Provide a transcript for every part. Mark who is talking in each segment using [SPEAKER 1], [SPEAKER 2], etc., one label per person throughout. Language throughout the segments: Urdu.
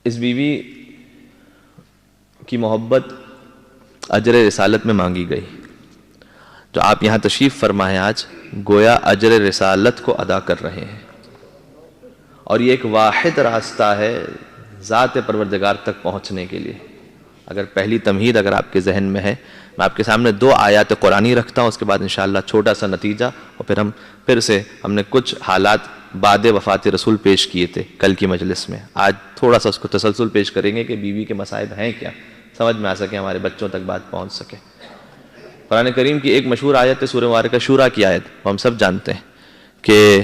[SPEAKER 1] اس بیوی کی محبت اجر رسالت میں مانگی گئی. جو آپ یہاں تشریف فرمائے آج گویا اجر رسالت کو ادا کر رہے ہیں، اور یہ ایک واحد راستہ ہے ذات پروردگار تک پہنچنے کے لیے. اگر پہلی تمہید اگر آپ کے ذہن میں ہے، میں آپ کے سامنے 2 آیات قرآنی رکھتا ہوں، اس کے بعد انشاءاللہ چھوٹا سا نتیجہ، اور پھر سے ہم نے کچھ حالات بعد وفات رسول پیش کیے تھے کل کی مجلس میں. آج تھوڑا سا اس کو تسلسل پیش کریں گے کہ بیوی کے مصائب ہیں کیا، سمجھ میں آ سکے، ہمارے بچوں تک بات پہنچ سکے. قرآن کریم کی ایک مشہور آیت ہے سورہ مبارکہ شورا کی آیت، وہ ہم سب جانتے ہیں کہ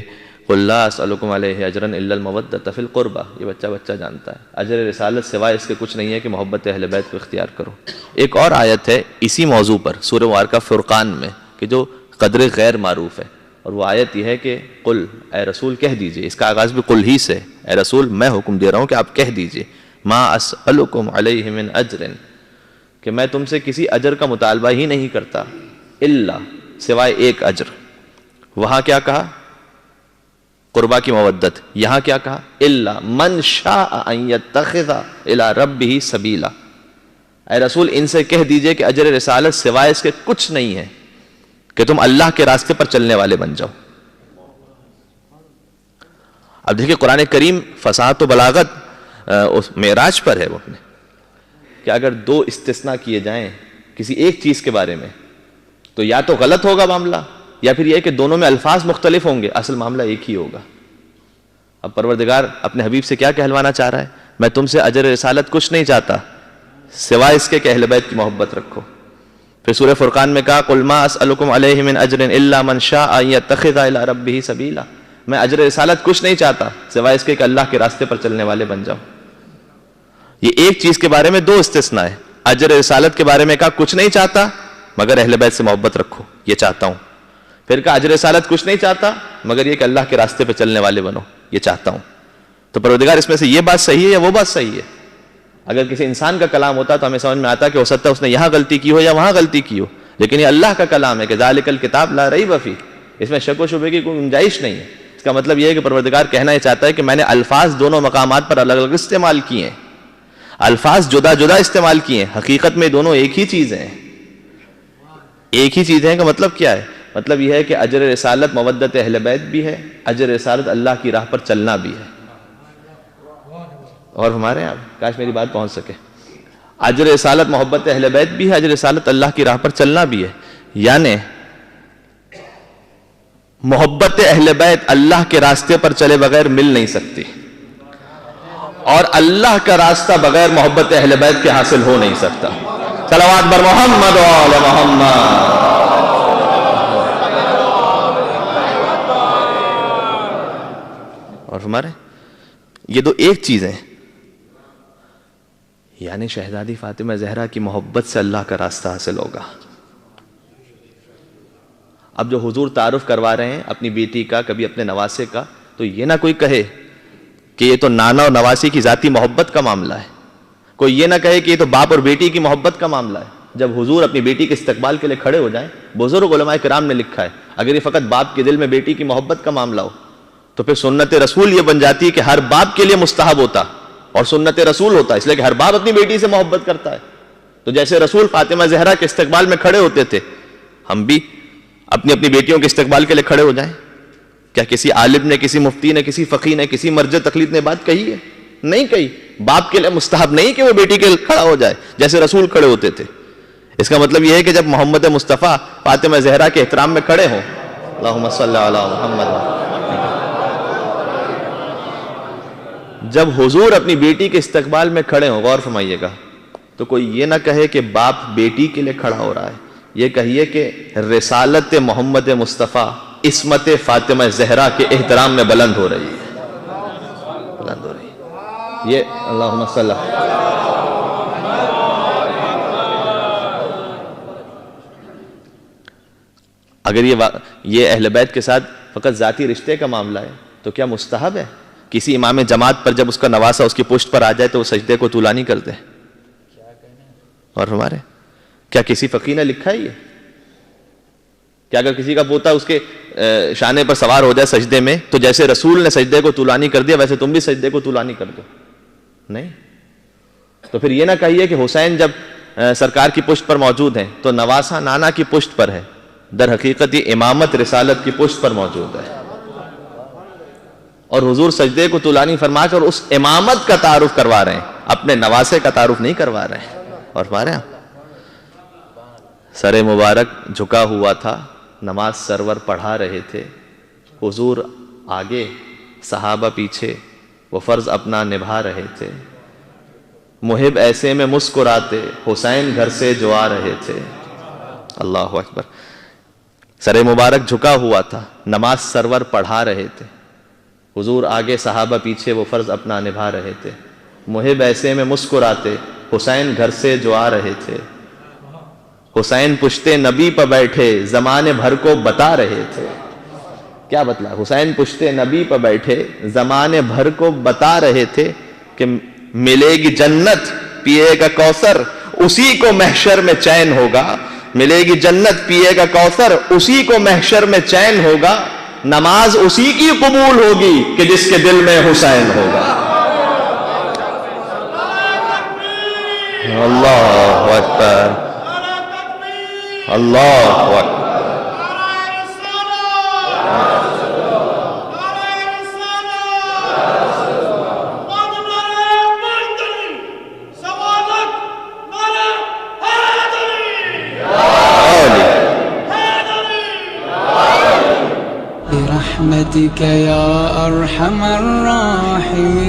[SPEAKER 1] قُلْ لَا أَسْأَلُكُمْ عَلَيْهِ أَجْرًا إِلَّا الْمَوَدَّةَ فِي الْقُرْبَى. یہ بچہ جانتا ہے اجر رسالت سوائے اس کے کچھ نہیں ہے کہ محبت اہل بیت کو اختیار کرو. ایک اور آیت ہے اسی موضوع پر سورہ مبارکہ فرقان میں کہ جو قدر غیر معروف ہے، اور وہ آیت یہ ہے کہ قل، اے رسول کہہ دیجئے. اس کا آغاز بھی قل ہی سے، اے رسول میں حکم دے رہا ہوں کہ آپ کہہ دیجئے ما اسألکم علیہ من اجر، کہ میں تم سے کسی اجر کا مطالبہ ہی نہیں کرتا، الا سوائے ایک اجر. وہاں کیا کہا؟ قربا کی مودت. یہاں کیا کہا؟ الا من شاء ان یتخذ الی ربہ سبیلا. اے رسول ان سے کہہ دیجئے کہ اجر رسالت سوائے اس کے کچھ نہیں ہے کہ تم اللہ کے راستے پر چلنے والے بن جاؤ. اب دیکھیں قرآن کریم فصاحت و بلاغت اس معراج پر ہے وہ اپنے، کہ اگر 2 استثناء کیے جائیں کسی ایک چیز کے بارے میں تو یا تو غلط ہوگا معاملہ، یا پھر یہ کہ دونوں میں الفاظ مختلف ہوں گے، اصل معاملہ ایک ہی ہوگا. اب پروردگار اپنے حبیب سے کیا کہلوانا چاہ رہا ہے؟ میں تم سے اجر رسالت کچھ نہیں چاہتا سوائے اس کے کہ اہل بیت کی محبت رکھو. پھر سورہ فرقان میں کہا قل ما اسألکم علیہ من اجر الا من شاء ان یتخذ الی ربہ سبیلا. میں اجر رسالت کچھ نہیں چاہتا سوائے اس کے کہ اللہ کے راستے پر چلنے والے بن جاؤ. یہ ایک چیز کے بارے میں 2 استثناء ہے. اجر رسالت کے بارے میں کہا کچھ نہیں چاہتا مگر اہل بیت سے محبت رکھو، یہ چاہتا ہوں. پھر کہا اجر رسالت کچھ نہیں چاہتا مگر یہ کہ اللہ کے راستے پہ چلنے والے بنو، یہ چاہتا ہوں. تو پروردگار اس میں سے یہ بات صحیح ہے یا وہ بات صحیح ہے؟ اگر کسی انسان کا کلام ہوتا تو ہمیں سمجھ میں آتا کہ ہو سکتا ہے اس نے یہاں غلطی کی ہو یا وہاں غلطی کی ہو، لیکن یہ اللہ کا کلام ہے کہ ذالک الکتاب لا ریب فیہ، اس میں شک و شبہ کی کوئی گنجائش نہیں ہے. اس کا مطلب یہ ہے کہ پروردگار کہنا یہ چاہتا ہے کہ میں نے الفاظ دونوں مقامات پر الگ الگ استعمال کیے ہیں، الفاظ جدا جدا استعمال کیے ہیں، حقیقت میں دونوں ایک ہی چیز ہیں. ایک ہی چیز ہے کا مطلب کیا ہے؟ مطلب یہ ہے کہ اجر رسالت مودت اہل بیت بھی ہے، اجر رسالت اللہ کی راہ پر چلنا بھی ہے. اور ہمارے یہاں کاش میری بات پہنچ سکے، اجر رسالت محبت اہل بیت بھی ہے، اجر رسالت اللہ کی راہ پر چلنا بھی ہے. یعنی محبت اہل بیت اللہ کے راستے پر چلے بغیر مل نہیں سکتی، اور اللہ کا راستہ بغیر محبت اہل بیت کے حاصل ہو نہیں سکتا. صلوات بر محمد و آل محمد. اور ہمارے یہ 2 ایک چیزیں، یعنی شہزادی فاطمہ زہرا کی محبت سے اللہ کا راستہ حاصل ہوگا. اب جو حضور تعارف کروا رہے ہیں اپنی بیٹی کا، کبھی اپنے نواسے کا، تو یہ نہ کوئی کہے کہ یہ تو نانا اور نواسی کی ذاتی محبت کا معاملہ ہے. کوئی یہ نہ کہے کہ یہ تو باپ اور بیٹی کی محبت کا معاملہ ہے. جب حضور اپنی بیٹی کے استقبال کے لیے کھڑے ہو جائیں، بزرگ علماء کرام نے لکھا ہے اگر یہ فقط باپ کے دل میں بیٹی کی محبت کا معاملہ ہو تو پھر سنت رسول یہ بن جاتی ہے کہ ہر باپ کے لیے مستحب ہوتا اور سنت رسول ہوتا، اس لیے کہ ہر باپ اپنی بیٹی سے محبت کرتا ہے. تو جیسے رسول فاطمہ زہرا کے استقبال میں کھڑے ہوتے تھے، ہم بھی اپنی اپنی بیٹیوں کے استقبال کے لیے کھڑے ہو جائیں. کیا کسی عالم نے، کسی مفتی نے، کسی فقیہ نے، کسی مرجع تقلید نے بات کہی ہے؟ نہیں کہی. باپ کے لیے مستحب نہیں کہ وہ بیٹی کے لیے کھڑا ہو جائے جیسے رسول کھڑے ہوتے تھے. اس کا مطلب یہ ہے کہ جب محمد مصطفیٰ فاطمہ زہرا کے احترام میں کھڑے ہوں، اللہم صلی علی محمد، جب حضور اپنی بیٹی کے استقبال میں کھڑے ہوں، غور فرمائیے گا، تو کوئی یہ نہ کہے کہ باپ بیٹی کے لیے کھڑا ہو رہا ہے، یہ کہیے کہ رسالت محمد مصطفیٰ عصمت فاطمہ زہرا کے احترام میں بلند ہو رہی ہے، بلند ہو رہی ہے. یہ اللہم صلی. اگر یہ اہل بیت کے ساتھ فقط ذاتی رشتے کا معاملہ ہے تو کیا مستحب ہے کسی امام جماعت پر جب اس کا نواسہ اس کی پشت پر آ جائے تو وہ سجدے کو طولانی کر دے؟ اور ہمارے کیا کسی فقیہ نے لکھا ہے یہ؟ کہ اگر کسی کا پوتا اس کے شانے پر سوار ہو جائے سجدے میں تو جیسے رسول نے سجدے کو طولانی کر دیا ویسے تم بھی سجدے کو طولانی کر دو؟ نہیں. تو پھر یہ نہ کہیے کہ حسین جب سرکار کی پشت پر موجود ہیں تو نواسہ نانا کی پشت پر ہے. در حقیقت یہ امامت رسالت کی پشت پر موجود ہے، اور حضور سجدے کو طولانی فرما کر اس امامت کا تعارف کروا رہے ہیں، اپنے نواسے کا تعارف نہیں کروا رہے ہیں. اور پارے سر مبارک جھکا ہوا تھا، نماز سرور پڑھا رہے تھے، حضور آگے صحابہ پیچھے، وہ فرض اپنا نبھا رہے تھے. محب ایسے میں مسکراتے، حسین گھر سے جو آ رہے تھے. اللہ اکبر. سر مبارک جھکا ہوا تھا، نماز سرور پڑھا رہے تھے، حضور آگے صحابہ پیچھے، وہ فرض اپنا نبھا رہے تھے. محب ایسے میں مسکراتے، حسین گھر سے جو آ رہے تھے. حسین پشتے نبی پہ بیٹھے، زمانے بھر کو بتا رہے تھے. کیا بتلا؟ حسین پشتے نبی پہ بیٹھے، زمانے بھر کو بتا رہے تھے کہ ملے گی جنت، پیے گا کوثر، اسی کو محشر میں چین ہوگا. ملے گی جنت، پیے گا کوثر، اسی کو محشر میں چین ہوگا. نماز اسی کی قبول ہوگی کہ جس کے دل میں حسین ہوگا. اللہ اکبر، اللہ اکبر.
[SPEAKER 2] برحمتك يا أرحم الراحمين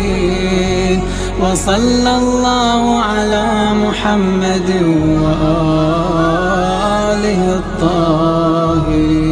[SPEAKER 2] وصلى الله على محمد وآله الطاهرين.